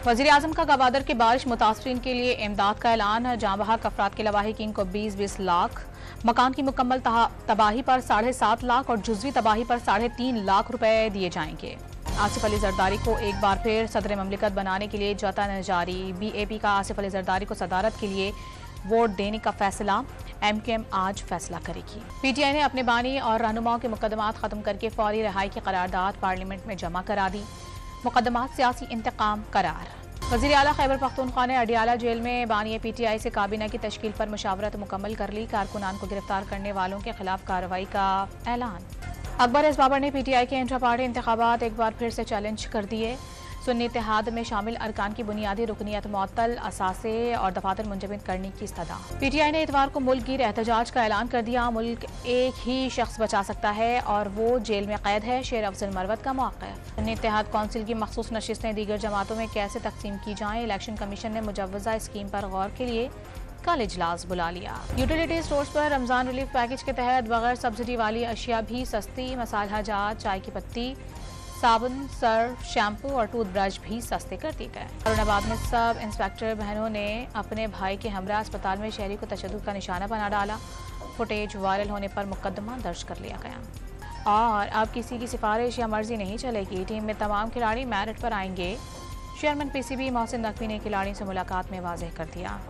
वज़ीर आज़म का गवादर की बारिश मुतासरीन के लिए इमदाद का ऐलान। जाँ बहक अफराद के लवाहिकीन को 20-20 लाख, मकान की मुकम्मल तबाही पर 7.5 लाख और जुज़वी तबाही पर 3.5 लाख रुपए दिए जाएंगे। आसिफ अली जरदारी को एक बार फिर सदर ममलिकत बनाने के लिए जतन जारी। BAP का आसिफ अली जरदारी को सदारत के लिए वोट देने का फैसला। MQM आज फैसला करेगी। PTI ने अपने बानी और रहनुमाओं के मुकदमात खत्म करके फौरी रिहाई की करारदाद पार्लियामेंट में जमा करा दी। मुकदमात सियासी इंतकाम करार। वज़ीर आला खैबर पख्तूनख्वा ने अडियाला जेल में बानी PTI से काबीना की तश्कील पर मुशावरत मुकम्मल कर ली। कारकुनान को गिरफ्तार करने वालों के खिलाफ कार्रवाई का ऐलान। अकबर एस बाबर ने PTI के इंट्रा पार्टी इंतखाबात एक बार फिर से चैलेंज कर दिए। सुन्नी इत्तेहाद में शामिल अरकान की बुनियादी रुकनियत मुअत्तल, असासे और दफातर मुंजमद करने की इस्तदा। PTI ने इतवार को मुल्क गिर एहतजाज का ऐलान कर दिया। मुल्क एक ही शख्स बचा सकता है और वो जेल में कैद है। शेर अफजल मरवत का मौक़िफ़। सुन्नी इत्तेहाद कौंसिल की मखसूस नशिस्तें दीगर जमातों में कैसे तकसीम की जाएं। इलेक्शन कमीशन ने मुजव्वज़ा स्कीम पर गौर के लिए कल इजलास बुला लिया। यूटिलिटी स्टोर्स पर रमजान रिलीफ पैकेज के तहत बगैर सब्सिडी वाली अशिया भी सस्ती। मसाला जात, चाय की पत्ती, साबुन, सर्फ, शैम्पू और टूथब्रश भी सस्ते कर दिए गए। औरंगाबाद में सब इंस्पेक्टर बहनों ने अपने भाई के हमरा अस्पताल में शहरी को तशद्दुद का निशाना बना डाला। फुटेज वायरल होने पर मुकदमा दर्ज कर लिया गया। और अब किसी की सिफारिश या मर्जी नहीं चलेगी। टीम में तमाम खिलाड़ी मेरिट पर आएंगे। चेयरमैन PCB मोहसिन नकवी ने खिलाड़ियों से मुलाकात में वाज़ेह कर दिया।